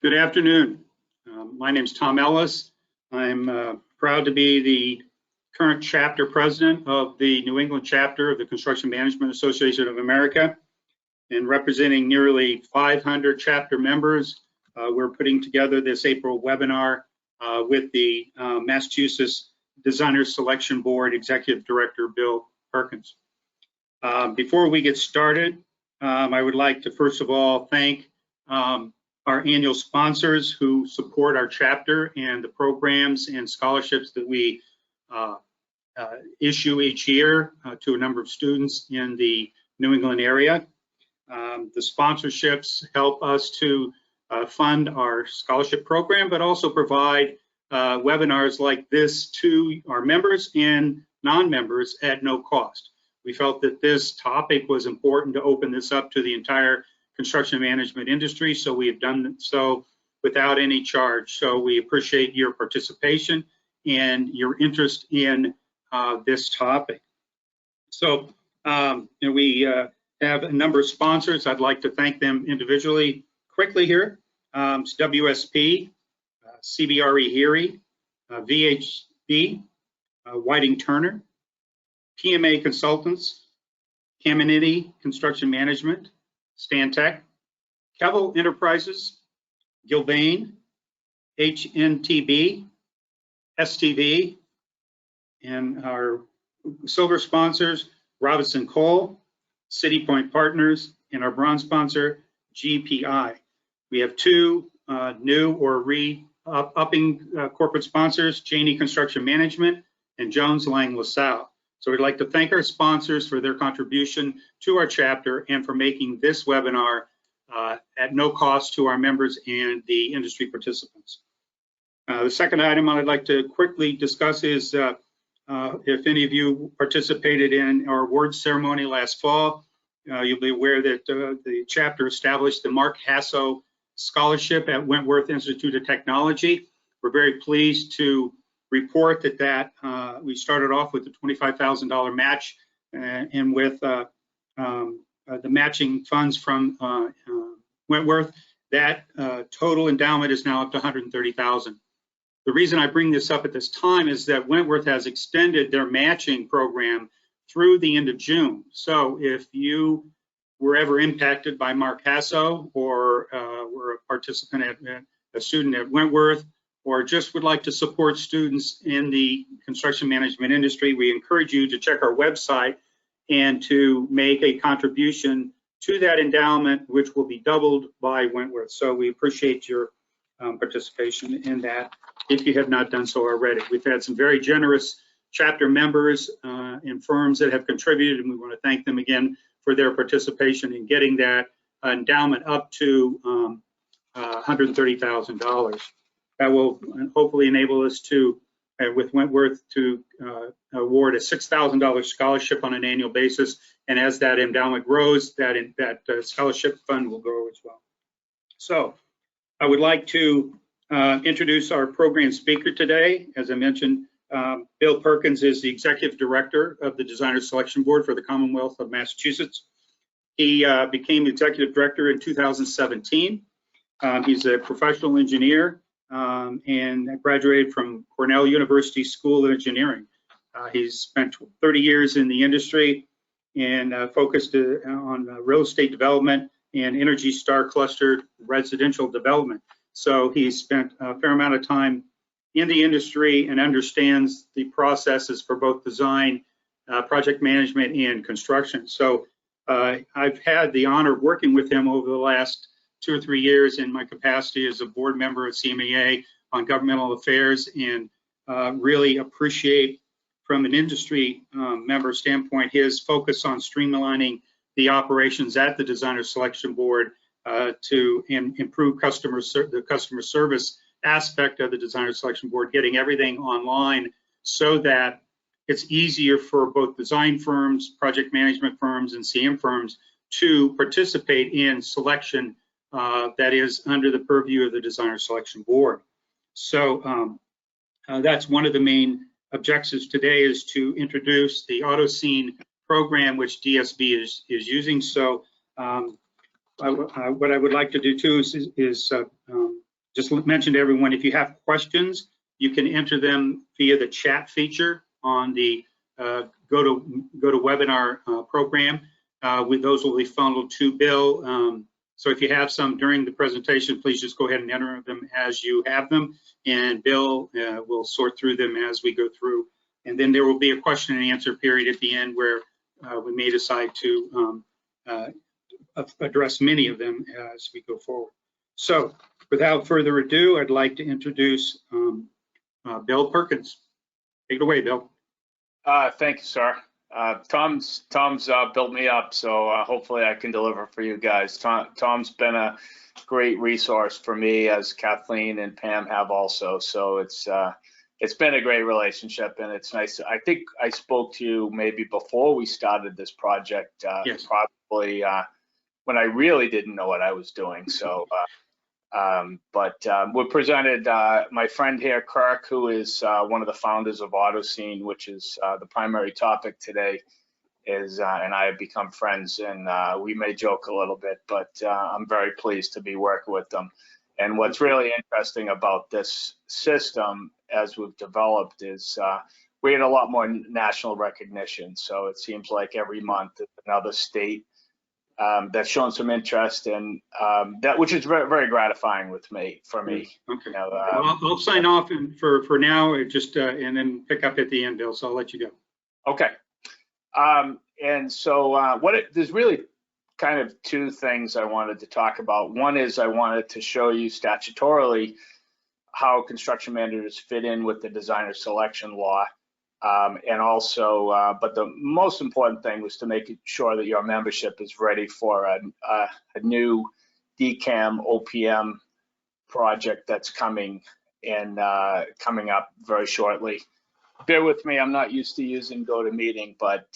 Good afternoon. My name is Tom Ellis. I'm proud to be the current chapter president of the New England chapter of the Construction Management Association of America, and representing nearly 500 chapter members. We're putting together this April webinar with the Massachusetts Designers Selection Board Executive Director Bill Perkins. Before we get started, I would like to first of all thank our annual sponsors who support our chapter and the programs and scholarships that we issue each year to a number of students in the New England area. The sponsorships help us to fund our scholarship program, but also provide webinars like this to our members and non-members at no cost. We felt that this topic was important to open this up to the entire construction management industry, so we have done so without any charge. So we appreciate your participation and your interest in this topic. So we have a number of sponsors. I'd like to thank them individually quickly here. It's WSP, CBRE Erie, VHB, Whiting Turner, PMA Consultants, Caminiti Construction Management, Stantec, Kevel Enterprises, Gilbane, HNTB, STV, and our silver sponsors, Robinson Cole, City Point Partners, and our bronze sponsor, GPI. We have two new or upping corporate sponsors, Janey Construction Management and Jones Lang LaSalle. So we'd like to thank our sponsors for their contribution to our chapter and for making this webinar at no cost to our members and the industry participants. The second item I'd like to quickly discuss is if any of you participated in our awards ceremony last fall, you'll be aware that the chapter established the Mark Hasso Scholarship at Wentworth Institute of Technology. We're very pleased to report that we started off with a $25,000 match, and with the matching funds from Wentworth, that total endowment is now up to $130,000. The reason I bring this up at this time is that Wentworth has extended their matching program through the end of June. So if you were ever impacted by Mark Hasso, or were a participant a student at Wentworth, or just would like to support students in the construction management industry, we encourage you to check our website and to make a contribution to that endowment, which will be doubled by Wentworth. So we appreciate your participation in that if you have not done so already. We've had some very generous chapter members and firms that have contributed, and we want to thank them again for their participation in getting that endowment up to $130,000. That will hopefully enable us to, with Wentworth, to award a $6,000 scholarship on an annual basis. And as that endowment grows, that scholarship fund will grow as well. So I would like to introduce our program speaker today. As I mentioned, Bill Perkins is the Executive Director of the Designers Selection Board for the Commonwealth of Massachusetts. He became Executive Director in 2017. He's a professional engineer and graduated from Cornell University School of Engineering. He's spent 30 years in the industry and focused on real estate development and Energy Star clustered residential development. So he's spent a fair amount of time in the industry and understands the processes for both design, project management, and construction. So I've had the honor of working with him over the last 2 or 3 years in my capacity as a board member at CMAA on governmental affairs, and really appreciate from an industry member standpoint his focus on streamlining the operations at the Designer Selection Board to improve the customer service aspect of the Designer Selection Board, getting everything online so that it's easier for both design firms, project management firms, and CM firms to participate in selection that is under the purview of the Designer Selection Board. So that's one of the main objectives today, is to introduce the Autocene program, which DSB is using. So what I would like to do too is just mention to everyone, if you have questions, you can enter them via the chat feature on the go to webinar program. Those will be funneled to Bill. So if you have some during the presentation, please just go ahead and enter them as you have them, and Bill will sort through them as we go through. And then there will be a question and answer period at the end where we may decide to address many of them as we go forward. So without further ado, I'd like to introduce Bill Perkins. Take it away, Bill. Thank you, sir. Tom's built me up, so hopefully I can deliver for you guys. Tom's been a great resource for me, as Kathleen and Pam have also. So it's been a great relationship, and it's nice. I think I spoke to you maybe before we started this project, yes. Probably when I really didn't know what I was doing. So, we presented my friend here, Kirk, who is one of the founders of Autocene, which is the primary topic today, and I have become friends, and we may joke a little bit, but I'm very pleased to be working with them. And what's really interesting about this system as we've developed is we get a lot more national recognition. So it seems like every month another state that's shown some interest, and that, which is very, very gratifying for me. Okay. You know, well, I'll sign off for now, just and then pick up at the end, Bill. So I'll let you go. Okay. And so there's really kind of two things I wanted to talk about. One is I wanted to show you statutorily how construction managers fit in with the designer selection law. And also, but the most important thing was to make sure that your membership is ready for a new DCAMM OPM project that's coming up very shortly. Bear with me, I'm not used to using GoToMeeting, but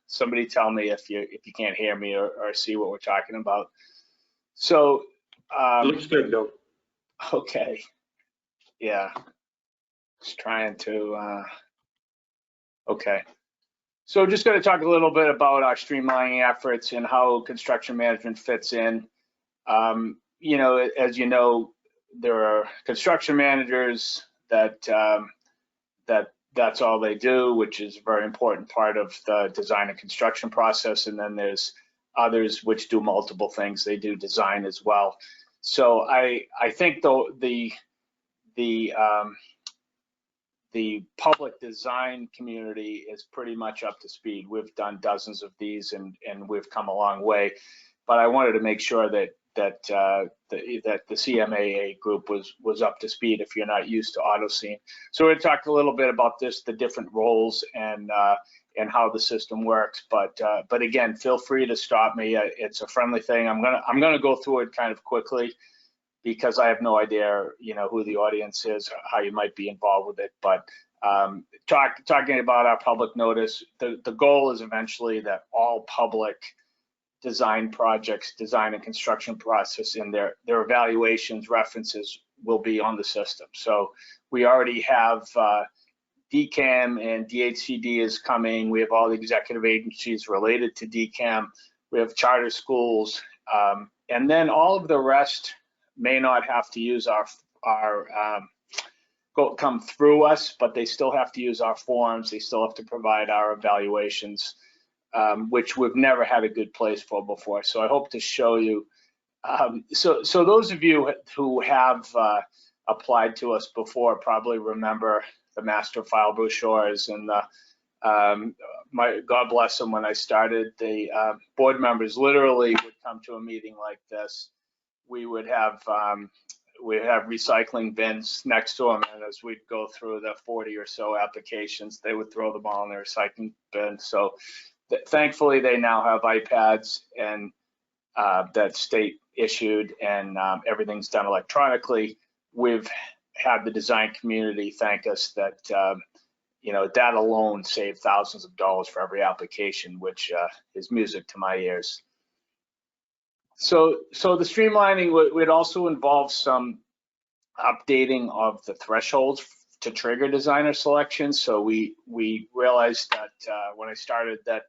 somebody tell me if you can't hear me or see what we're talking about. So looks good, Bill. Okay, yeah, just trying to. Okay, so just going to talk a little bit about our streamlining efforts and how construction management fits in. You know, as you know, there are construction managers that's all they do, which is a very important part of the design and construction process. And then there's others which do multiple things. They do design as well. So I think the public design community is pretty much up to speed. We've done dozens of these, and we've come a long way. But I wanted to make sure that the CMAA group was up to speed if you're not used to Autocene. So we're going to talk a little bit about this, the different roles, and how the system works. But again, feel free to stop me. It's a friendly thing. I'm gonna go through it kind of quickly, because I have no idea, you know, who the audience is, or how you might be involved with it. But talking about our public notice, the goal is eventually that all public design projects, design and construction process, and their evaluations, references will be on the system. So we already have DCAMM and DHCD is coming. We have all the executive agencies related to DCAMM. We have charter schools, and then all of the rest may not have to use come through us, but they still have to use our forms. They still have to provide our evaluations, which we've never had a good place for before. So I hope to show you. So those of you who have applied to us before probably remember the master file brochures, and God bless them, when I started, the board members literally would come to a meeting like this. We would have recycling bins next to them, and as we'd go through the 40 or so applications, they would throw them all in the recycling bin. So thankfully, they now have iPads, and that state issued, and everything's done electronically. We've had the design community thank us that you know, that alone saved thousands of dollars for every application, which is music to my ears. So the streamlining would also involve some updating of the thresholds to trigger designer selection. So we realized that when I started that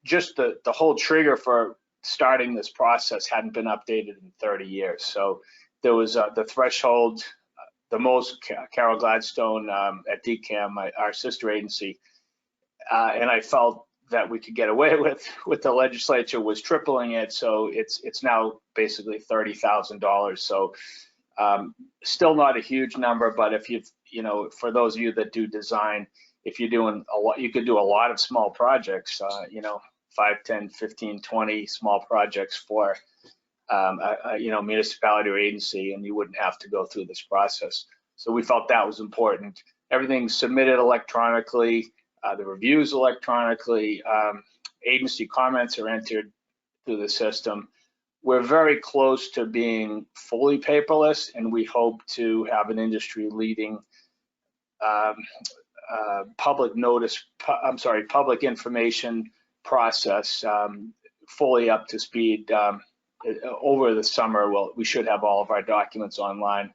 just the whole trigger for starting this process hadn't been updated in 30 years. So there was the threshold, the most, Carol Gladstone at DCAMM, our sister agency, and I felt that we could get away with the legislature was tripling it, so it's now basically $30,000. So still not a huge number, but if you've, for those of you that do design, if you're doing a lot, you could do a lot of small projects, 5, 10, 15, 20 small projects for a municipality or agency, and you wouldn't have to go through this process. So we felt that was important. Everything's submitted electronically, the reviews electronically, agency comments are entered through the system. We're very close to being fully paperless, and we hope to have an industry leading public information process fully up to speed over the summer. Well, we should have all of our documents online.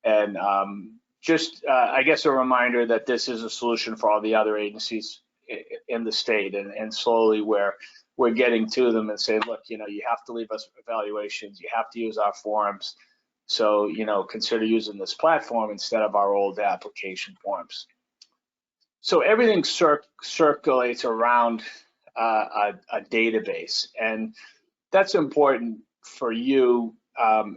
And I guess a reminder that this is a solution for all the other agencies in the state, and slowly we're getting to them and saying, look, you have to leave us evaluations, you have to use our forms, so consider using this platform instead of our old application forms. So everything circulates around a database, and that's important for you.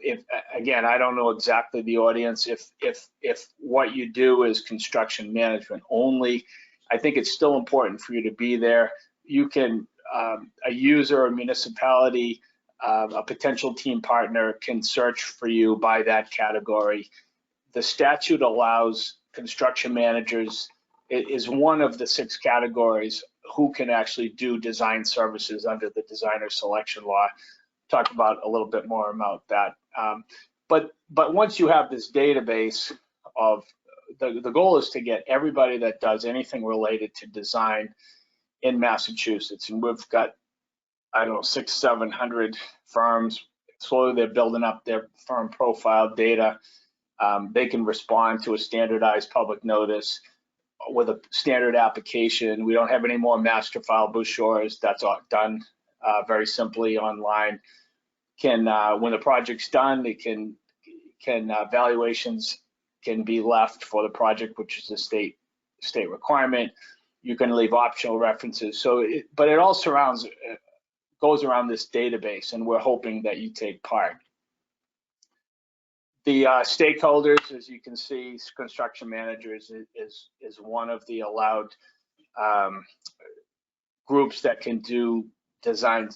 If again, I don't know exactly the audience. If what you do is construction management only, I think it's still important for you to be there. You can, a user, a municipality, a potential team partner can search for you by that category. The statute allows construction managers, it is one of the 6 categories who can actually do design services under the designer selection law. Talk about a little bit more about that. But once you have this database of, the goal is to get everybody that does anything related to design in Massachusetts. And we've got, I don't know, 600-700 firms. Slowly they're building up their firm profile data. They can respond to a standardized public notice with a standard application. We don't have any more master file brochures. That's all done very simply online. When the project's done, it can valuations can be left for the project, which is a state requirement. You can leave optional references. So, but it all goes around this database, and we're hoping that you take part. The stakeholders, as you can see, construction managers is one of the allowed groups that can do design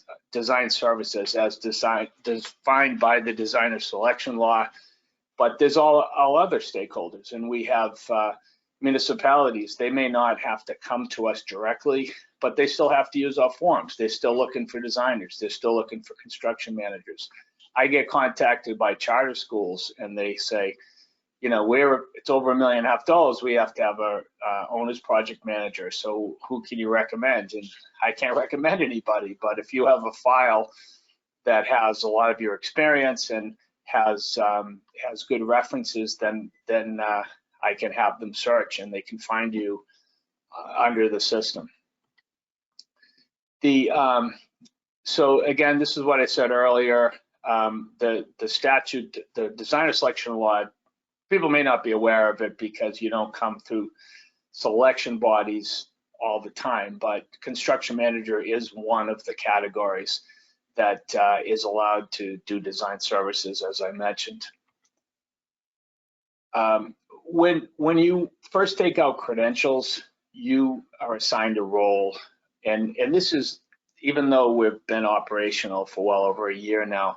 services as defined by the designer selection law. But there's all other stakeholders, and we have municipalities. They may not have to come to us directly, but they still have to use our forms. They're still looking for designers. They're still looking for construction managers. I get contacted by charter schools, and they say, it's over $1.5 million. We have to have a owner's project manager. So who can you recommend? And I can't recommend anybody, but if you have a file that has a lot of your experience and has good references, then I can have them search, and they can find you under the system. So again, this is what I said earlier. The statute, the designer selection law, people may not be aware of it because you don't come through selection bodies all the time, but construction manager is one of the categories that is allowed to do design services, as I mentioned. When you first take out credentials, you are assigned a role, and this is, even though we've been operational for well over a year now,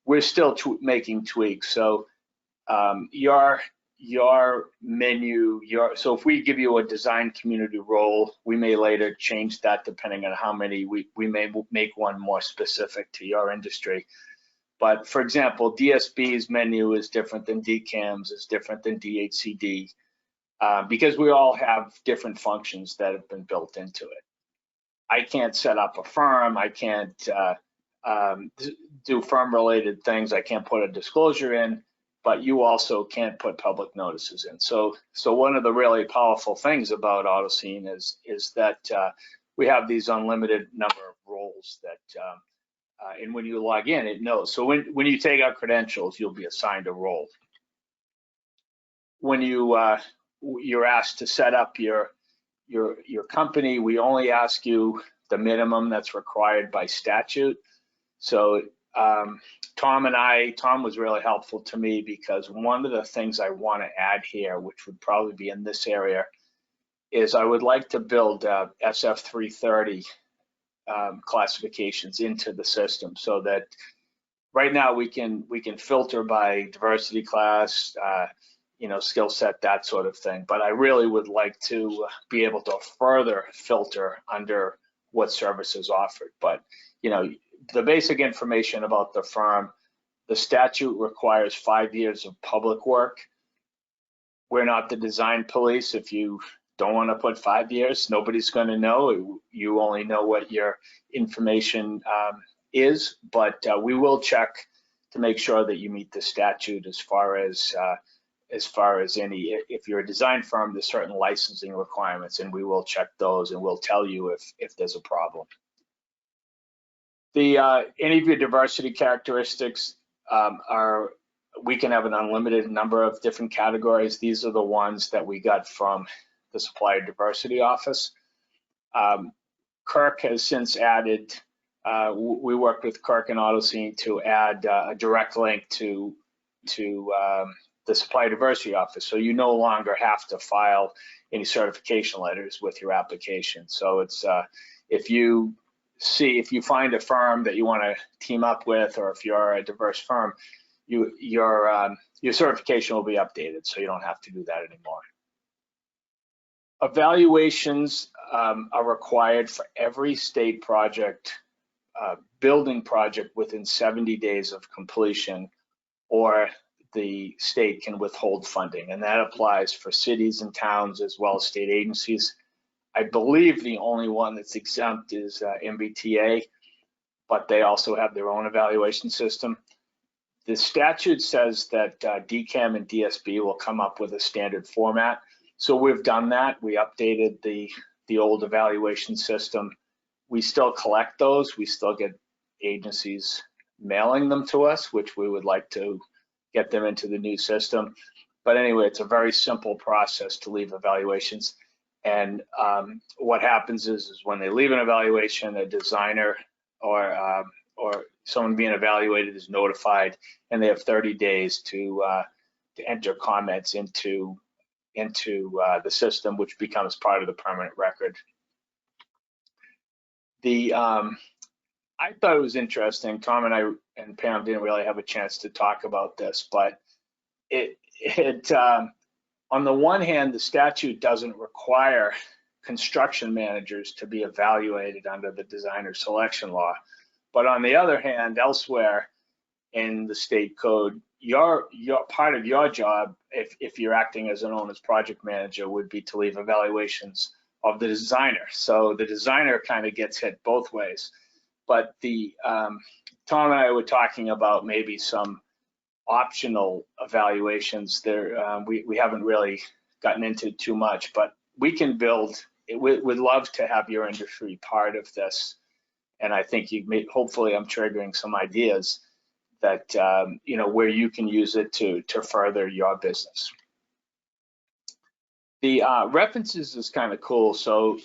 we're still making tweaks. So your menu, so if we give you a design community role, we may later change that depending on how many, we may make one more specific to your industry. But for example, DSB's menu is different than DCAMM's, is different than DHCD, because we all have different functions that have been built into it. I can't set up a firm, I can't do firm-related things, I can't put a disclosure in, but you also can't put public notices in. So one of the really powerful things about Autocene is that we have these unlimited number of roles that And when you log in, it knows. So when you take out credentials, you'll be assigned a role. When you're asked to set up your company, we only ask you the minimum that's required by statute. So Tom was really helpful to me, because one of the things I want to add here, which would probably be in this area, is I would like to build SF330 classifications into the system, so that right now we can filter by diversity class, skill set, that sort of thing. But I really would like to be able to further filter under what services offered. But the basic information about the firm, the statute requires 5 years of public work. We're not the design police. If you don't want to put 5 years, nobody's going to know. You only know what your information is, but we will check to make sure that you meet the statute as far as any, if you're a design firm, there's certain licensing requirements, and we will check those, and we'll tell you if there's a problem. Any of your diversity characteristics we can have an unlimited number of different categories. These are the ones that we got from the Supplier Diversity Office. Kirk has since added, we worked with Kirk and Autocene to add a direct link to the Supplier Diversity Office. So you no longer have to file any certification letters with your application. So it's, if you find a firm that you want to team up with, or if you're a diverse firm, your certification will be updated, so you don't have to do that anymore. Evaluations are required for every state project, building project within 70 days of completion, or the state can withhold funding, and that applies for cities and towns as well as state agencies. I believe the only one that's exempt is MBTA, but they also have their own evaluation system. The statute says that DCAMM and DSB will come up with a standard format. So we've done that. We updated the old evaluation system. We still collect those. We still get agencies mailing them to us, which we would like to get them into the new system. But anyway, it's a very simple process to leave evaluations. And what happens is when they leave an evaluation, a designer or someone being evaluated is notified, and they have 30 days to enter comments into the system, which becomes part of the permanent record. I thought it was interesting. Tom and I and Pam didn't really have a chance to talk about this, but on the one hand, the statute doesn't require construction managers to be evaluated under the designer selection law. But on the other hand, elsewhere in the state code, your part of your job, if you're acting as an owner's project manager, would be to leave evaluations of the designer. So the designer kind of gets hit both ways. But Tom and I were talking about maybe some optional evaluations there. We haven't really gotten into too much, but we can build. We'd love to have your industry part of this, and I think hopefully I'm triggering some ideas that where you can use it to further your business. The references is kind of cool. So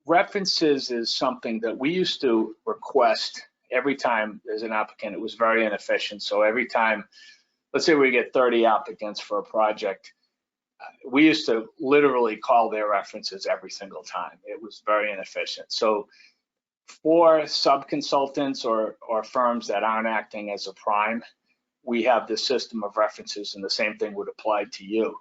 references is something that we used to request every time there's an applicant. It was very inefficient. So every time, let's say we get 30 applicants for a project, we used to literally call their references every single time. It was very inefficient. So for sub-consultants or firms that aren't acting as a prime, we have this system of references, and the same thing would apply to you.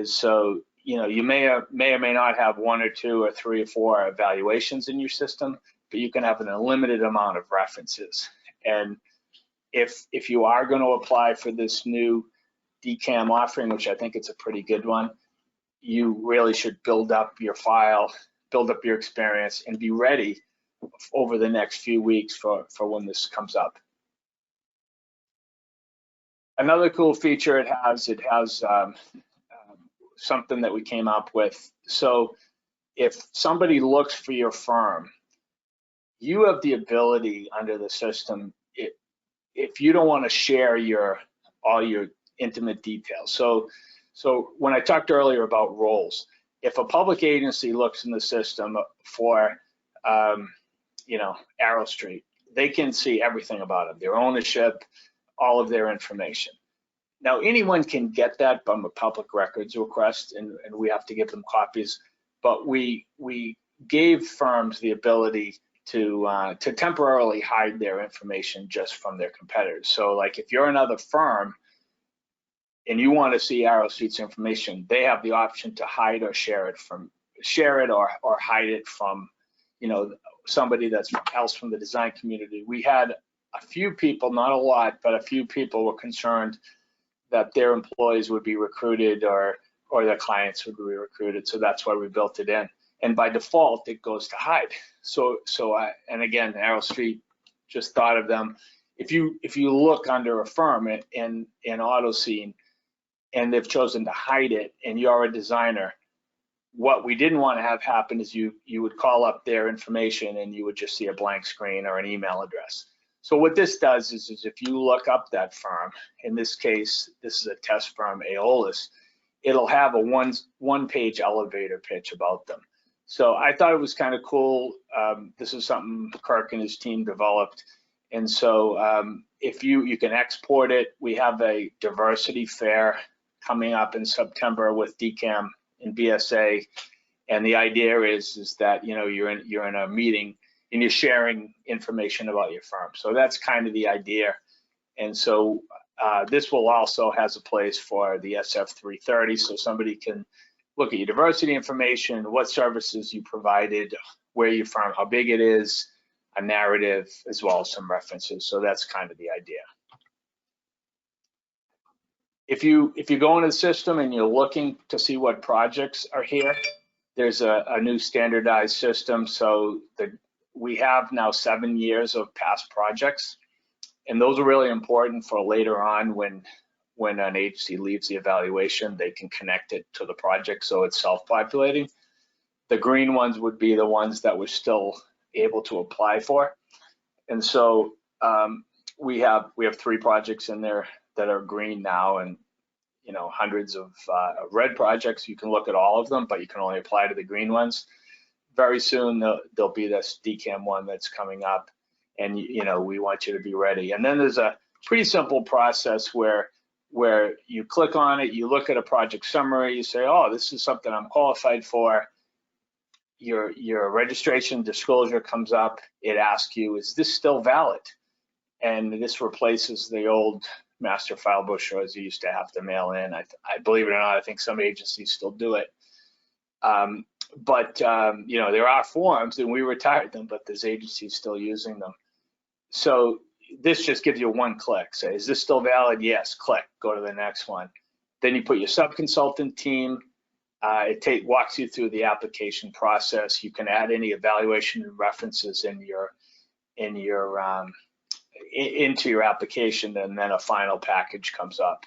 So you may or may not have 1 or 2 or 3 or 4 evaluations in your system, but you can have an unlimited amount of references. And if you are going to apply for this new DCAMM offering, which I think it's a pretty good one, you really should build up your file, build up your experience, and be ready over the next few weeks for when this comes up. Another cool feature it has something that we came up with. So if somebody looks for your firm, you have the ability under the system if you don't want to share all your intimate details. So when I talked earlier about roles, if a public agency looks in the system for, Arrow Street, they can see everything about it, their ownership, all of their information. Now, anyone can get that from a public records request, and we have to give them copies, but we gave firms the ability to temporarily hide their information just from their competitors. So like if you're another firm and you want to see Arrow Street's information, they have the option to hide or share it or hide it from, somebody that's else from the design community. We had a few people, not a lot, but a few people were concerned that their employees would be recruited or their clients would be recruited. So that's why we built it in. And by default, it goes to hide. And again, Arrow Street just thought of them. If you look under a firm in Autocene and they've chosen to hide it and you're a designer, what we didn't want to have happen is you would call up their information and you would just see a blank screen or an email address. So what this does is if you look up that firm, in this case, this is a test firm, Aeolus, it'll have a one-page elevator pitch about them. So I thought it was kind of cool. This is something Kirk and his team developed. And so if you can export it, we have a diversity fair coming up in September with DCAMM and BSA. And the idea is that, you're in a meeting and you're sharing information about your firm. So that's kind of the idea. And so this will also has a place for the SF330, so somebody can look at your diversity information, what services you provided, where you're from, how big it is, a narrative, as well as some references. So that's kind of the idea. If you go into the system and you're looking to see what projects are here, there's a new standardized system. So we have now 7 years of past projects, and those are really important for later on when an agency leaves the evaluation, they can connect it to the project so it's self-populating. The green ones would be the ones that we're still able to apply for. And so we have 3 projects in there that are green now, and hundreds of red projects. You can look at all of them, but you can only apply to the green ones. Very soon there'll be this DCAMM one that's coming up, and we want you to be ready. And then there's a pretty simple process where you click on it, you look at a project summary, you say, oh, this is something I'm qualified for. Your registration disclosure comes up. It asks you, is this still valid? And this replaces the old master file brochures you used to have to mail in. I believe it or not, I think some agencies still do it. But there are forms, and we retired them, but there's agencies still using them. So this just gives you one click. Say, is this still valid? Yes, click, go to the next one. Then you put your sub-consultant team. It walks you through the application process. You can add any evaluation and references into your application, and then a final package comes up.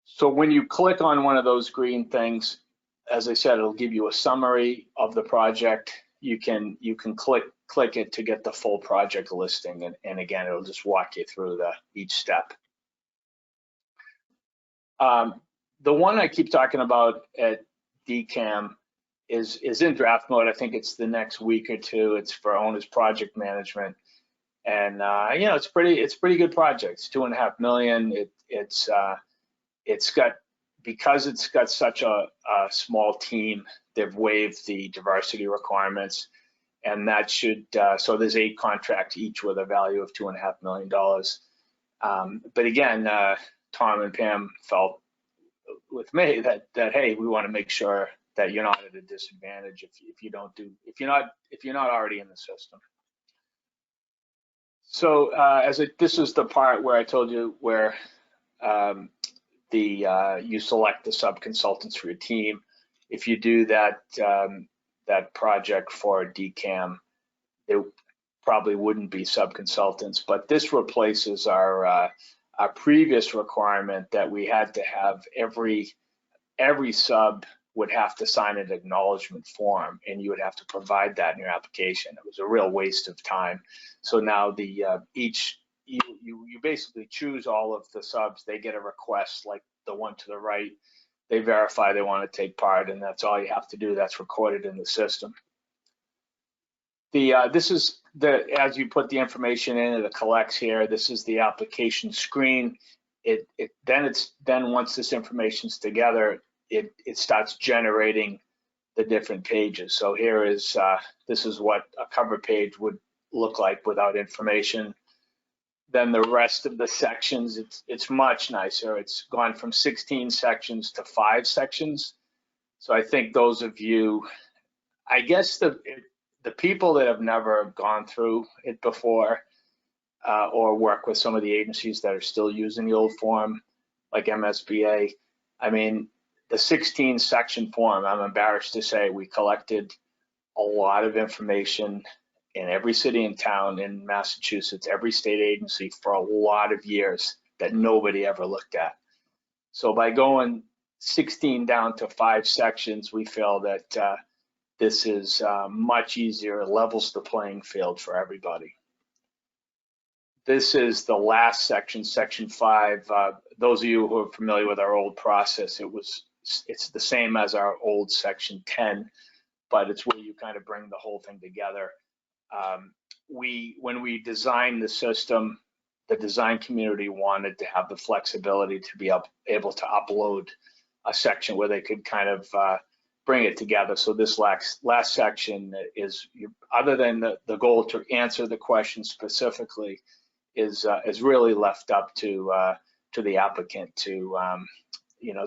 So when you click on one of those green things, as I said, it'll give you a summary of the project. You can click it to get the full project listing, and again, it'll just walk you through each step. The one I keep talking about at DCAMM is in draft mode. I think it's the next week or two. It's for owner's project management, and it's pretty good project. It's $2.5 million. Because it's got such a small team, they've waived the diversity requirements, and that should, so there's 8 contracts, each with a value of $2.5 million. But again, Tom and Pam felt with me that hey, we want to make sure that you're not at a disadvantage if you're not already in the system. So this is the part where I told you where you select the sub-consultants for your team. If you do that project for DCAMM, there probably wouldn't be sub-consultants, but this replaces our previous requirement that we had to have every sub would have to sign an acknowledgement form, and you would have to provide that in your application. It was a real waste of time. So now each you basically choose all of the subs. They get a request like the one to the right. They verify they want to take part, and that's all you have to do. That's recorded in the system. This is as you put the information in, it collects here. This is the application screen. Then once this information's together, it starts generating the different pages. So here is this is what a cover page would look like without information. Then the rest of the sections, it's much nicer. It's gone from 16 sections to 5 sections. So I think those of you, I guess the people that have never gone through it before or work with some of the agencies that are still using the old form, like MSBA, I mean, the 16 section form, I'm embarrassed to say we collected a lot of information in every city and town in Massachusetts, every state agency for a lot of years that nobody ever looked at. So by going 16 down to 5 sections, we feel that this is much easier, levels the playing field for everybody. This is the last section, section 5. Those of you who are familiar with our old process, it's the same as our old section 10, but it's where you kind of bring the whole thing together. When we designed the system, the design community wanted to have the flexibility to be able to upload a section where they could kind of bring it together. So this last section is, other than the goal to answer the question specifically, is really left up to the applicant to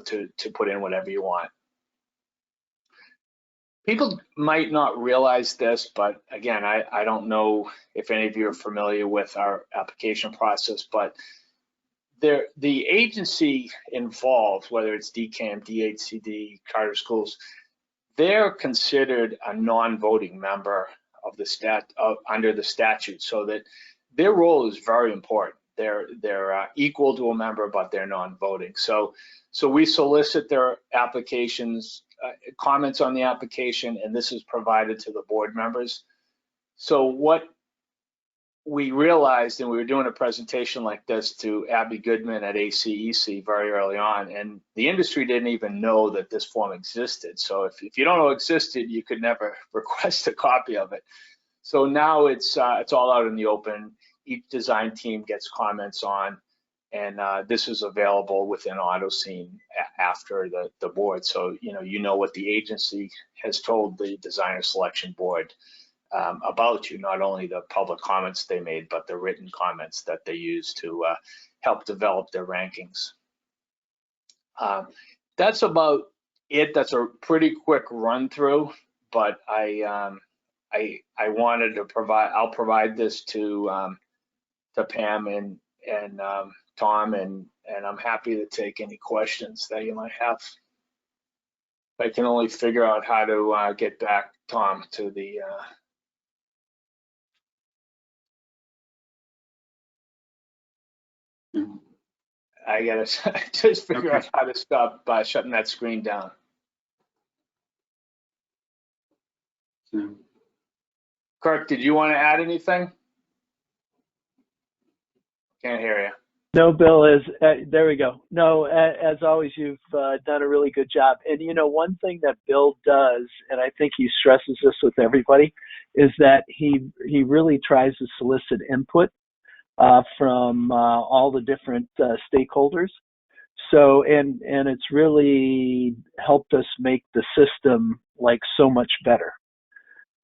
to put in whatever you want. People might not realize this, but again, I don't know if any of you are familiar with our application process, but the agency involved, whether it's DCAMM, DHCD, charter schools, they're considered a non-voting member of the under the statute, so that their role is very important. They're equal to a member, but they're non-voting. So we solicit their applications, comments on the application, and this is provided to the board members. So what we realized, and we were doing a presentation like this to Abby Goodman at ACEC very early on, and the industry didn't even know that this form existed. So if you don't know it existed, you could never request a copy of it. So now it's all out in the open. Each design team gets comments on, and this is available within Autocene after the board. So you know what the agency has told the designer selection board about you, not only the public comments they made, but the written comments that they use to help develop their rankings. That's about it. That's a pretty quick run through, but I wanted to I'll provide this to Pam and Tom, and I'm happy to take any questions that you might have. I can only figure out how to get back, Tom, to the I gotta just figure out how to stop shutting that screen down. Kirk, did you want to add anything? Can't hear you. No, Bill, there we go. No, as always, you've done a really good job. And one thing that Bill does, and I think he stresses this with everybody, is that he really tries to solicit input from all the different stakeholders. So, and it's really helped us make the system so much better.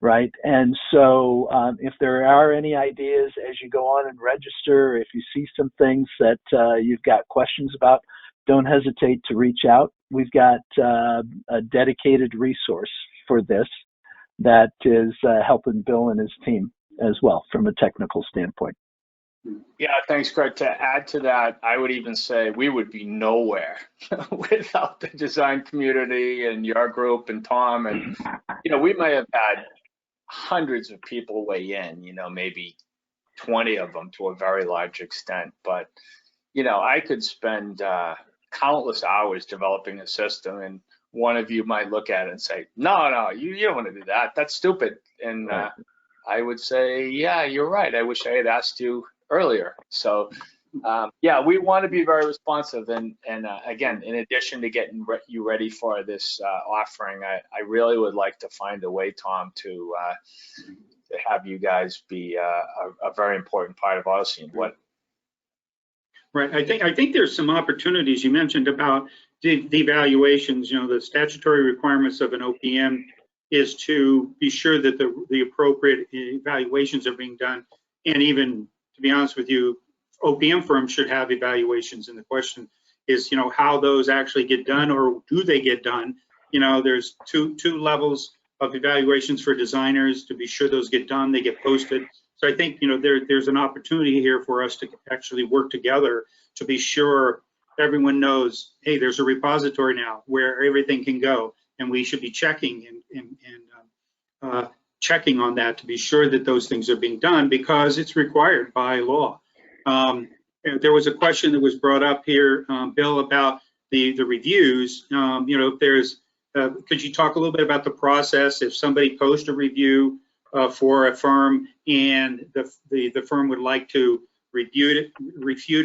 Right. And so if there are any ideas as you go on and register, if you see some things that you've got questions about, don't hesitate to reach out. We've got a dedicated resource for this that is helping Bill and his team as well from a technical standpoint. Yeah, thanks, Greg. To add to that, I would even say we would be nowhere without the design community and your group and Tom. And, we may have had hundreds of people weigh in, maybe 20 of them to a very large extent. But, I could spend countless hours developing a system, and one of you might look at it and say, no, you don't want to do that. That's stupid. And I would say, yeah, you're right. I wish I had asked you earlier. So yeah, we want to be very responsive, and again, in addition to getting you ready for this offering, I really would like to find a way, Tom, to have you guys be a very important part of Autocene. What? Right. I think there's some opportunities you mentioned about the evaluations. You know, the statutory requirements of an OPM is to be sure that the appropriate evaluations are being done, and even, to be honest with you, OPM firms should have evaluations. And the question is, you know, how those actually get done, or do they get done? You know, there's two levels of evaluations for designers to be sure those get done, they get posted. So I think, you know, there's an opportunity here for us to actually work together to be sure everyone knows, hey, there's a repository now where everything can go, and we should be checking and checking on that to be sure that those things are being done, because it's required by law. There was a question that was brought up here, Bill, about the reviews. You know, if there's, could you talk a little bit about the process if somebody posts a review for a firm and the firm would like to refute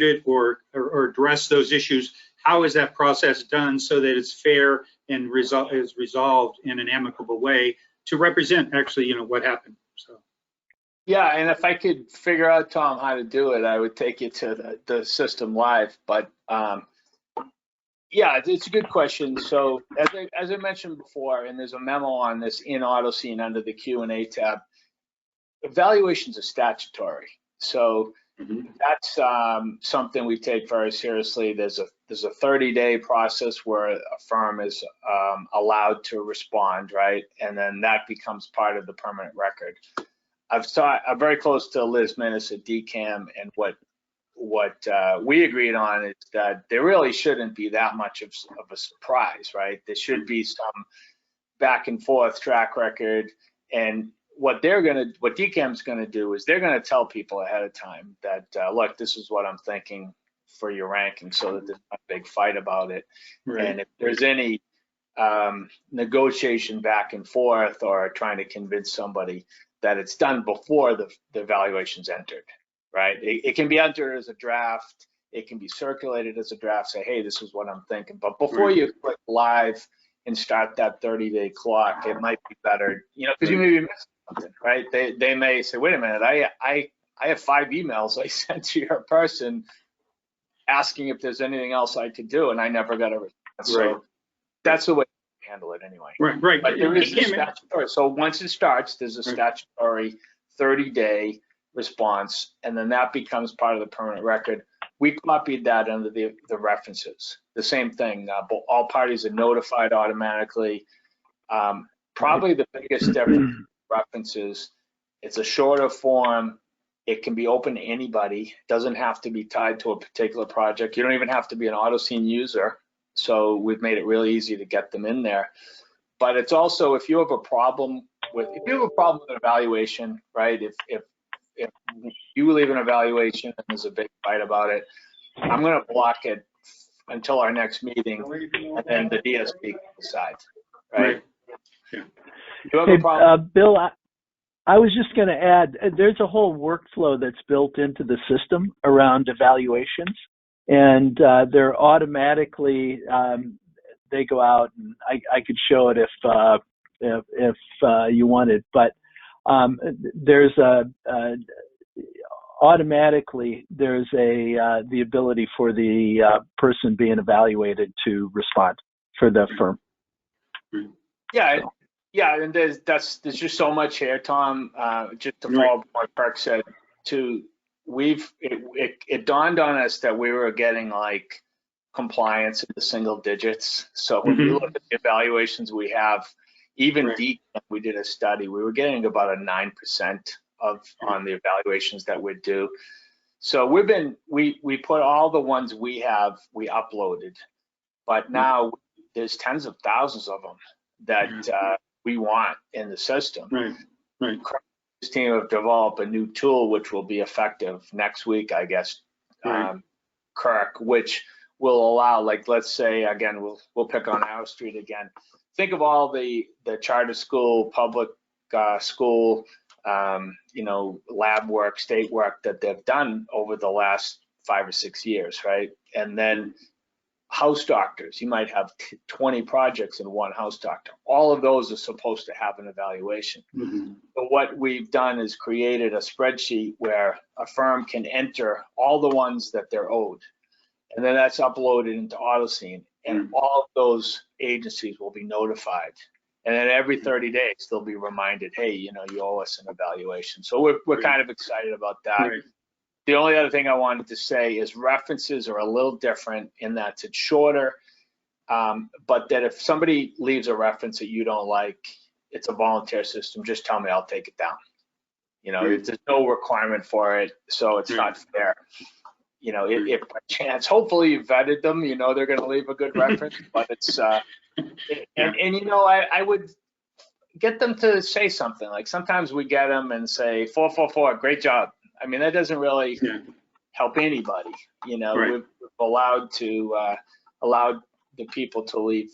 it or address those issues? How is that process done so that it's fair and is resolved in an amicable way to represent actually, you know, what happened? So. Yeah, and if I could figure out, Tom, how to do it, I would take you to the system live. But yeah, it's a good question. So as I mentioned before, and there's a memo on this in Autocene under the Q&A tab, evaluations are statutory. So that's something we take very seriously. There's a 30-day process where a firm is allowed to respond, right? And then that becomes part of the permanent record. I'm very close to Liz Minnis at DCAMM, and what we agreed on is that there really shouldn't be that much of a surprise, right? There should be some back and forth track record, and what DCAMM's gonna do is they're gonna tell people ahead of time that, look, this is what I'm thinking for your ranking, so that there's not a big fight about it. Right. And if there's any negotiation back and forth or trying to convince somebody, that it's done before the evaluation's entered, right? It can be entered as a draft. It can be circulated as a draft, say, hey, this is what I'm thinking. But before you click live and start that 30-day clock, it might be better, you know, because you may be missing something, right? They may say, wait a minute, I have 5 emails I sent to your person asking if there's anything else I could do, and I never got a response. So that's the way to handle it anyway. Right. But there is a statutory. So once it starts, there's a statutory 30-day response, and then that becomes part of the permanent record. We copied that under the references. The same thing. All parties are notified automatically. Probably the biggest difference references. It's a shorter form. It can be open to anybody. It doesn't have to be tied to a particular project. You don't even have to be an Autocene user. So we've made it really easy to get them in there. But it's also, if you have a problem with an evaluation, right? If you leave an evaluation and there's a big fight about it, I'm going to block it until our next meeting, and then the DSP can decide, right? Yeah. You have a problem? Bill, I was just going to add, there's a whole workflow that's built into the system around evaluations, and they're automatically, they go out, and I could show it if you wanted, but there's automatically there's the ability for the person being evaluated to respond for the firm. Yeah. So. Yeah, and there's just so much here, Tom. Just to follow up what Park said, too, it dawned on us that we were getting like compliance in the single digits. So when you look at the evaluations we have, even DCAMM, we did a study, we were getting about a 9% on the evaluations that we'd do. So we put all the ones we have, we uploaded, but now there's tens of thousands of them that we want in the system. Right. This team have developed a new tool which will be effective next week, I guess, Kirk, which will allow, like, let's say again, we'll pick on our street again. Think of all the charter school, public school you know, lab work, state work that they've done over the last 5 or 6 years, right? And then house doctors, you might have 20 projects in one house doctor. All of those are supposed to have an evaluation. Mm-hmm. But what we've done is created a spreadsheet where a firm can enter all the ones that they're owed. And then that's uploaded into Autocene, and all of those agencies will be notified. And then every 30 days, they'll be reminded, hey, you know, you owe us an evaluation. So we're kind of excited about that. Right. The only other thing I wanted to say is references are a little different in that it's shorter, but that if somebody leaves a reference that you don't like, it's a volunteer system, just tell me, I'll take it down. You know, Right. there's no requirement for it, so it's not fair. You know, if by chance, hopefully you vetted them, you know they're going to leave a good reference, but it's, and you know, I would get them to say something. Like sometimes we get them and say, 444, great job. I mean, that doesn't really help anybody. You know, Right. we've allowed the people to leave.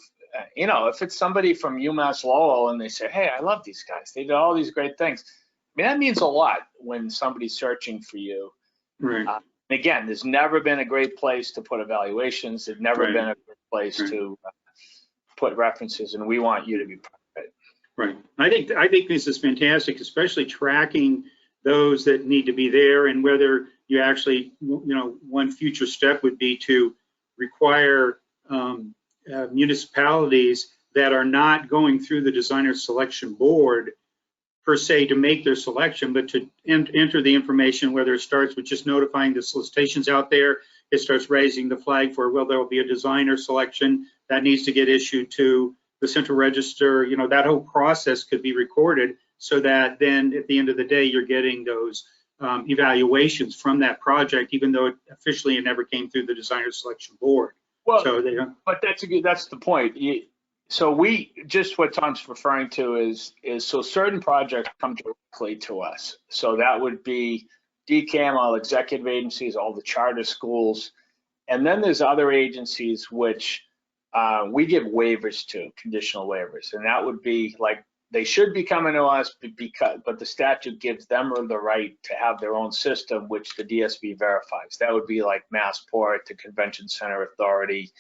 You know, if it's somebody from UMass Lowell and they say, hey, I love these guys, they did all these great things. I mean, that means a lot when somebody's searching for you. Right. Again, there's never been a great place to put evaluations. There's never Right. been a great place to put references, and we want you to be part of it. Right. I think this is fantastic, especially tracking those that need to be there, and whether you actually, you know, one future step would be to require municipalities that are not going through the designer selection board per se to make their selection, but to enter the information, whether it starts with just notifying the solicitations out there, it starts raising the flag for, well, there will be a designer selection that needs to get issued to the central register. You know, that whole process could be recorded so that then at the end of the day, you're getting those evaluations from that project, even though it officially it never came through the designer selection board. Well, so but that's the point. So we, just what Tom's referring to is so certain projects come directly to us. So that would be DCAMM, all executive agencies, all the charter schools. And then there's other agencies which we give waivers to, conditional waivers. And that would be like, they should be coming to us but the statute gives them the right to have their own system, which the DSB verifies. That would be like Massport, the Convention Center Authority,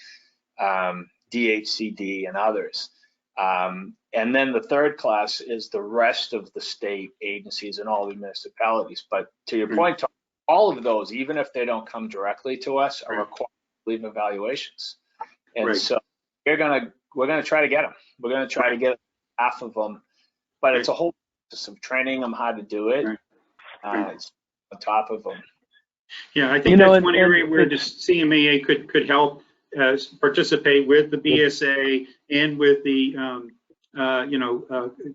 DHCD, and others. And then the third class is the rest of the state agencies and all the municipalities. But to your point, Tom, all of those, even if they don't come directly to us, are required to leave evaluations. And so we're gonna try to get them. We're gonna try to get half of them, but it's a whole process of training them how to do it. It's on top of them. Yeah, I think that's one area where the CMAA could help participate with the BSA and with the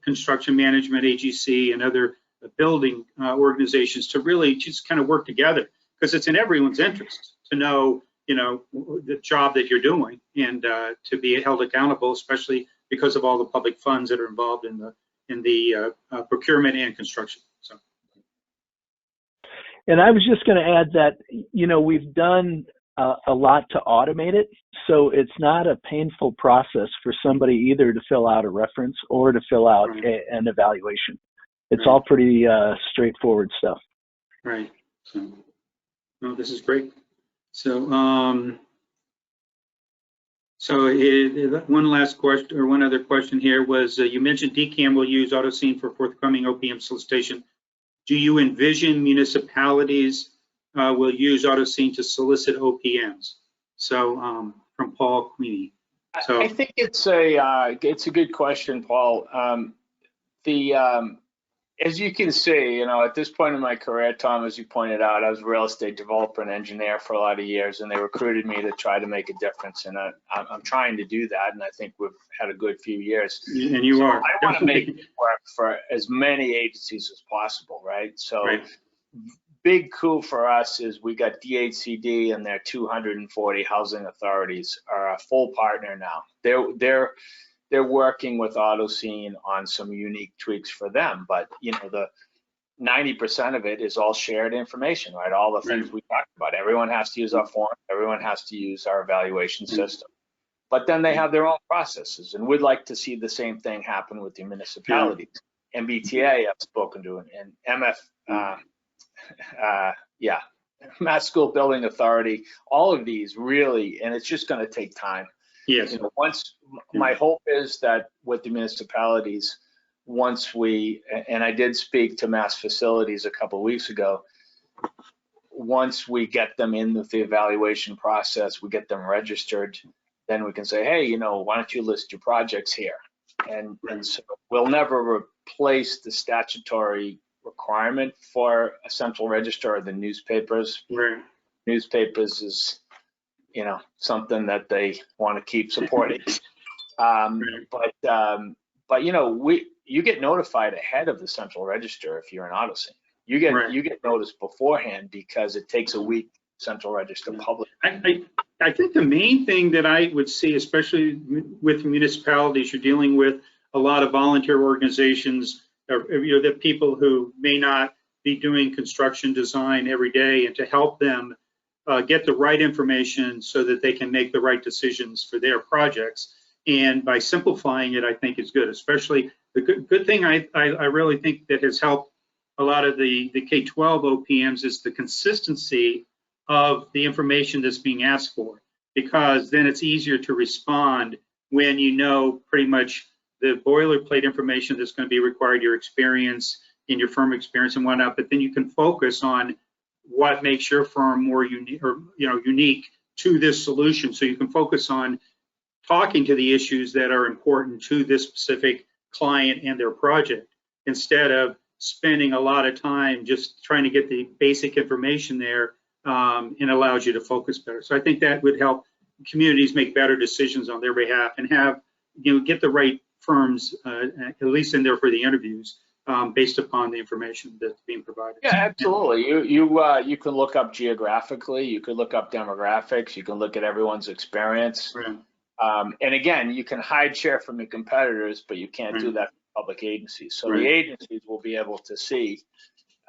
construction management, AGC, and other building organizations to really just kind of work together, because it's in everyone's interest to know, you know, the job that you're doing, and to be held accountable, especially because of all the public funds that are involved in the procurement and construction. So. And I was just going to add that, you know, we've done a lot to automate it, so it's not a painful process for somebody either to fill out a reference or to fill out an evaluation. It's all pretty straightforward stuff. Right. So, well, this is great. So, one last question, or one other question here was, you mentioned DCAMM will use Autocene for forthcoming OPM solicitation. Do you envision municipalities will use Autocene to solicit OPMs? So, from Paul Queenie. So I think it's a good question, Paul. As you can see, you know, at this point in my career, Tom, as you pointed out, I was a real estate developer and engineer for a lot of years, and they recruited me to try to make a difference. And I'm trying to do that, and I think we've had a good few years. And you are. I want to make it work for as many agencies as possible, right? So big coup for us is we got DHCD and their 240 housing authorities are a full partner now. They're working with Autocene on some unique tweaks for them, but you know, the 90% of it is all shared information, right? All the things we talked about. Everyone has to use our form. Everyone has to use our evaluation system. But then they have their own processes, and we'd like to see the same thing happen with the municipalities. MBTA I've spoken to, and Mass School Building Authority, all of these really, and it's just going to take time. Yes. You know, my hope is that with the municipalities, once we, and I did speak to Mass Facilities a couple of weeks ago, once we get them in the evaluation process, we get them registered, then we can say, hey, you know, why don't you list your projects here? And so we'll never replace the statutory requirement for a central register of the newspapers. Right. Newspapers is, you know, something that they want to keep supporting. But you know, you get notified ahead of the central register if you're an Autocene. You get noticed beforehand because it takes a week central register public. I think the main thing that I would see, especially with municipalities, you're dealing with a lot of volunteer organizations, you know, the people who may not be doing construction design every day, and to help them get the right information so that they can make the right decisions for their projects. And by simplifying it, I think is good. Especially the good thing I really think that has helped a lot of the K-12 OPMs is the consistency of the information that's being asked for, because then it's easier to respond when you know pretty much the boilerplate information that's going to be required, your experience in your firm experience and whatnot, but then you can focus on what makes your firm more unique, or unique to this solution. So you can focus on talking to the issues that are important to this specific client and their project, instead of spending a lot of time just trying to get the basic information there, and allows you to focus better. So I think that would help communities make better decisions on their behalf, and have, get the right firms at least in there for the interviews, based upon the information that's being provided. Yeah, absolutely. You can look up geographically, you could look up demographics, you can look at everyone's experience. Right. And again, you can hide share from your competitors, but you can't do that for public agencies. So the agencies will be able to see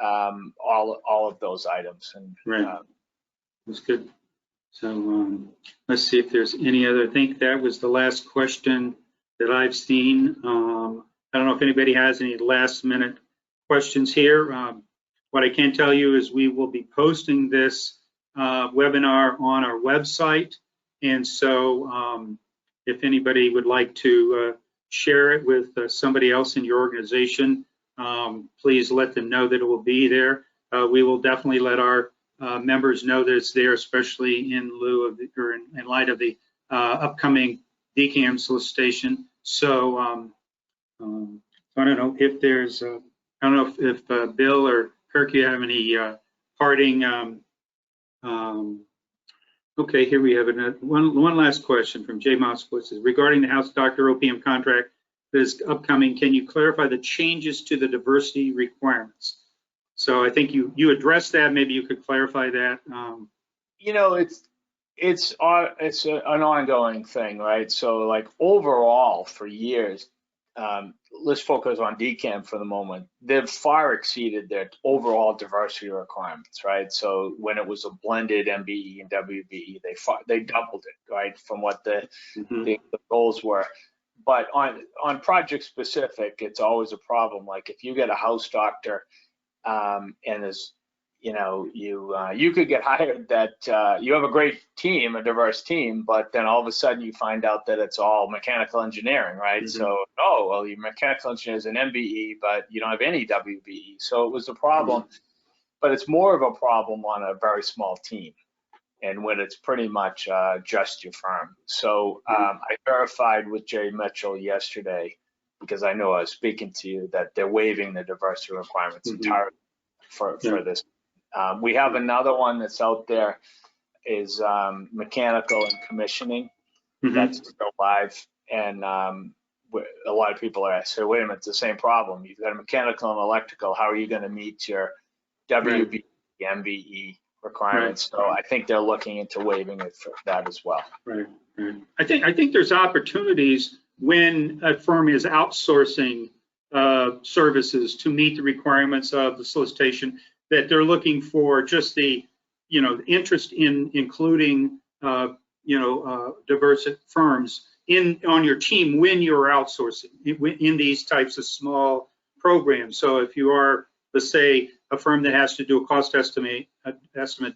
all of those items. And That's good. So let's see if there's any other. I think that was the last question that I've seen. I don't know if anybody has any last minute questions here. What I can tell you is we will be posting this webinar on our website. And so if anybody would like to share it with somebody else in your organization, please let them know that it will be there. We will definitely let our members know that it's there, especially in lieu of or in light of the upcoming DCAMM solicitation. So I don't know if there's, I don't know if Bill or Kirk, you have any parting. Okay, here we have one last question from Jay Moskowitz. Regarding the House Doctor OPM contract that is upcoming, can you clarify the changes to the diversity requirements? So I think you addressed that. Maybe you could clarify that. You know, it's an ongoing thing, right? So like overall for years, let's focus on DCAMM for the moment. They've far exceeded their overall diversity requirements, right? So when it was a blended MBE and WBE, they doubled it, right, from what the goals were. But on project specific, it's always a problem. Like if you get a house doctor, and there's, you could get hired that you have a great team, a diverse team, but then all of a sudden you find out that it's all mechanical engineering, right? So, oh, well, your mechanical engineer is an MBE, but you don't have any WBE. So it was a problem, but it's more of a problem on a very small team, and when it's pretty much just your firm. So I verified with Jay Mitchell yesterday, because I know I was speaking to you, that they're waiving the diversity requirements entirely for this. We have another one that's out there, is mechanical and commissioning. That's still live, and a lot of people are saying, wait a minute, it's the same problem. You've got a mechanical and electrical. How are you going to meet your WB, MBE requirements? So I think they're looking into waiving it for that as well. Right. I think there's opportunities when a firm is outsourcing services to meet the requirements of the solicitation, that they're looking for just the, interest in including, diverse firms on your team when you're outsourcing in these types of small program. So if you are, let's say, a firm that has to do a cost estimate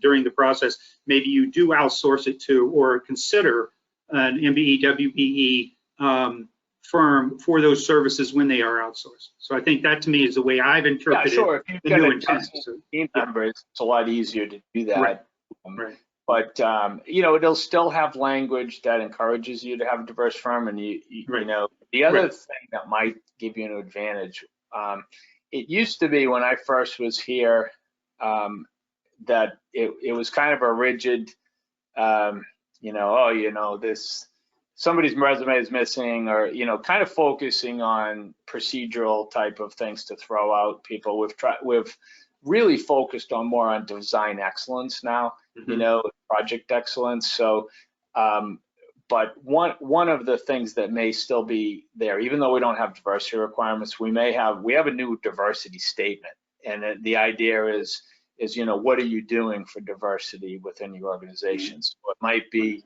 during the process, maybe you do outsource it to or consider an MBE, WBE firm for those services when they are outsourced. So I think that to me is the way I've interpreted If you've the got new a intent. team member, it's a lot easier to do that. Right. Right. But it'll still have language that encourages you to have a diverse firm, and you know, the other thing that might give you an advantage. It used to be when I first was here that it was kind of a rigid, this somebody's resume is missing, or kind of focusing on procedural type of things to throw out people. We've really focused on more on design excellence now, project excellence. So, but one of the things that may still be there, even though we don't have diversity requirements, we have a new diversity statement, and the idea is what are you doing for diversity within your organizations? So it might be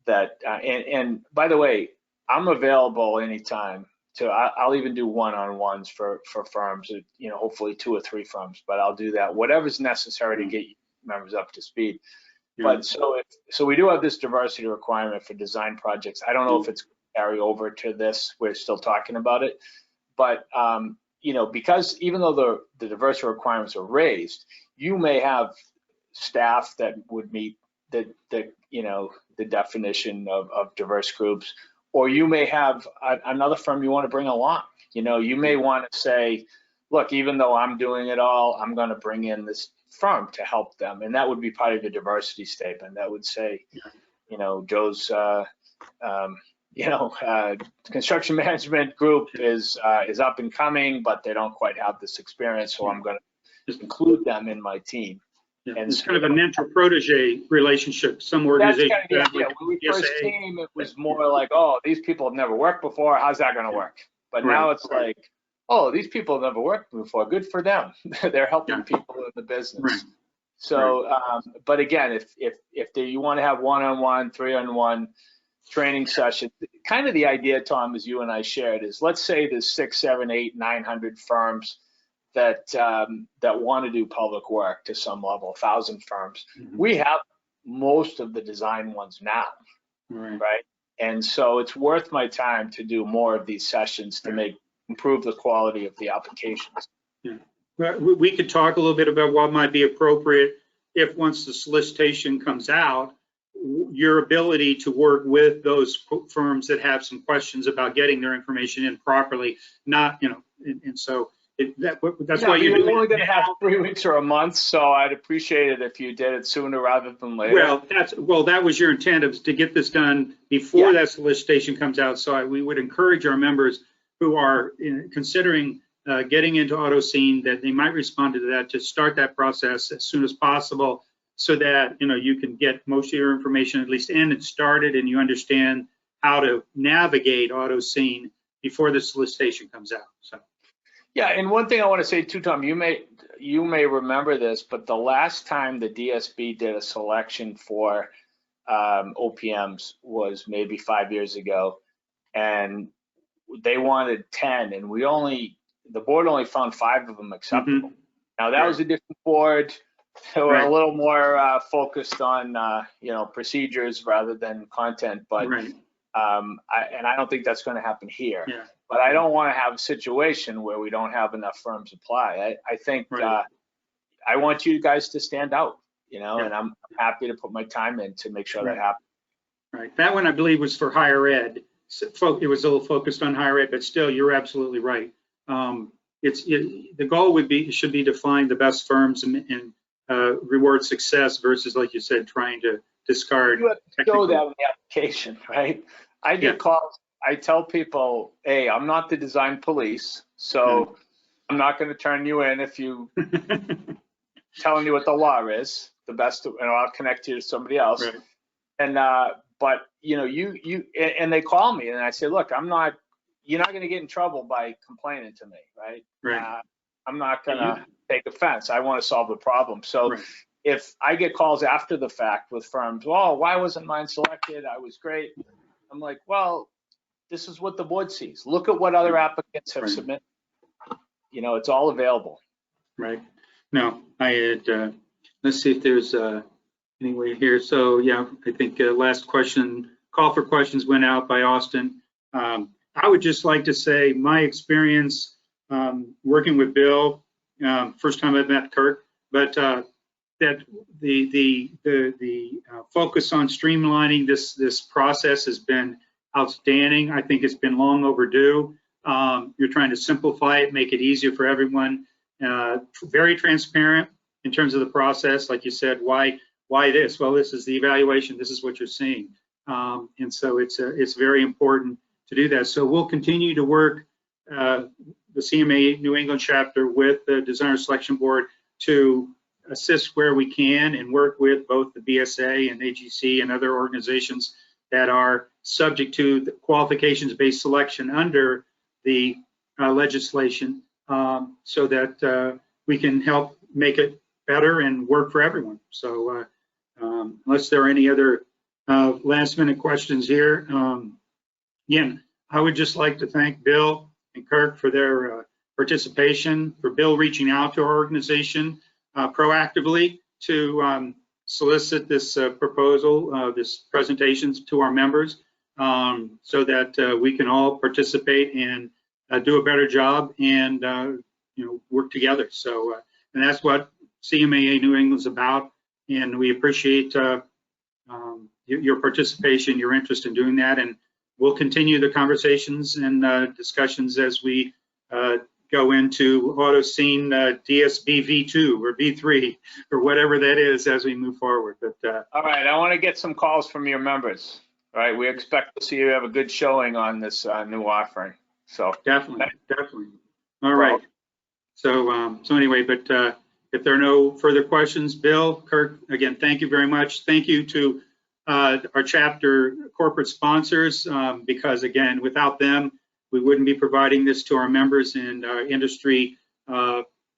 that, and by the way, I'm available anytime. I'll even do one-on-ones for firms, hopefully 2 or 3 firms, but I'll do that, whatever's necessary to get members up to speed. But so we do have this diversity requirement for design projects. I don't know if it's carry over to this. We're still talking about it, but because even though the diversity requirements are raised, you may have staff that would meet the definition of diverse groups, or you may have another firm you want to bring along. You may want to say, look, even though I'm doing it all, I'm going to bring in this firm to help them, and that would be part of the diversity statement. That would say, Joe's, construction management group is up and coming, but they don't quite have this experience, so I'm going to include them in my team. Yeah, and it's kind of a mentor-protege relationship. Some organizations. That's kind of when we first came, it was more like, oh, these people have never worked before. How's that going to work? But now it's like, oh, these people have never worked before. Good for them. They're helping people in the business. Right. So, but again, if you want to have one-on-one, 3-on-1 training session, kind of the idea, Tom, as you and I shared, is let's say there's 6, 7, 8, 900 firms that want to do public work to some level, 1,000 firms. We have most of the design ones now, right? And so it's worth my time to do more of these sessions to improve the quality of the applications. Yeah. Well, we could talk a little bit about what might be appropriate if once the solicitation comes out, your ability to work with those firms that have some questions about getting their information in properly, not, and so that's why you're only going to have 3 weeks or a month, so I'd appreciate it if you did it sooner rather than later. Well, that was your intent, of to get this done before that solicitation comes out. So we would encourage our members who are considering getting into Autocene that they might respond to that, to start that process as soon as possible, so that you can get most of your information at least in and started, and you understand how to navigate Autocene before the solicitation comes out. So. Yeah, and one thing I want to say too, Tom, you may remember this, but the last time the DSB did a selection for OPMs was maybe 5 years ago, and they wanted 10, and the board only found 5 of them acceptable. Now that was a different board. They were a little more focused on procedures rather than content, but I don't think that's going to happen here. Yeah. But I don't want to have a situation where we don't have enough firms apply. I think I want you guys to stand out, and I'm happy to put my time in to make sure that happens. Right. That one I believe was for higher ed. It was a little focused on higher ed, but still, you're absolutely right. The goal should be to find the best firms and reward success versus, like you said, trying to discard. You have to show that in the application, right? I get calls. I tell people, hey, I'm not the design police, so I'm not going to turn you in if you telling you what the law is. The best, and I'll connect you to somebody else. Right. And but and they call me, and I say, look, you're not going to get in trouble by complaining to me, right? Right. I'm not going to take offense. I want to solve the problem. So if I get calls after the fact with firms, well, why wasn't mine selected? I was great. I'm like, well, this is what the board sees. Look at what other applicants have submitted. you know, it's all available. Right. No, I had, let's see if there's anyway here. So yeah, I think last question, call for questions went out by Austin. I would just like to say my experience working with Bill, first time I've met Kirk, but that the focus on streamlining this process has been outstanding. I think it's been long overdue. You're trying to simplify it, make it easier for everyone. Very transparent in terms of the process. Like you said, why this? Well, this is the evaluation. This is what you're seeing. And so it's very important to do that. So we'll continue to work the CMAA New England chapter with the Designer Selection Board to assist where we can and work with both the BSA and AGC and other organizations that are subject to the qualifications-based selection under the legislation, so that we can help make it better and work for everyone. So unless there are any other last-minute questions here, again, I would just like to thank Bill and Kirk for their participation, for Bill reaching out to our organization proactively to solicit this proposal, this presentations to our members, so that we can all participate and do a better job and work together. So, and that's what CMAA New England's about, and we appreciate your participation, your interest in doing that, and we'll continue the conversations and discussions as we go into Autocene DSB V2 or V3 or whatever that is as we move forward. But all right, I want to get some calls from your members. All right, we expect to see you have a good showing on this new offering. So definitely. All right. So anyway, but if there are no further questions, Bill, Kirk, again, thank you very much. Thank you to our chapter corporate sponsors, because again, without them, we wouldn't be providing this to our members and industry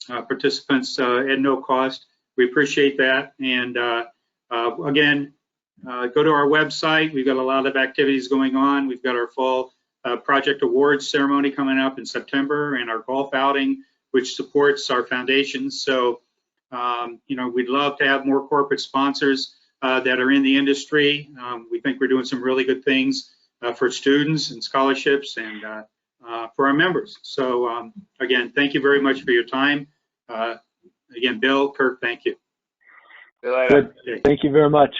participants at no cost. We appreciate that. And again, go to our website. We've got a lot of activities going on. We've got our fall project awards ceremony coming up in September, and our golf outing, which supports our foundations. So, we'd love to have more corporate sponsors that are in the industry. We think we're doing some really good things for students and scholarships and for our members. So again, thank you very much for your time. Again, Bill, Kirk, thank you. Good. Thank you very much.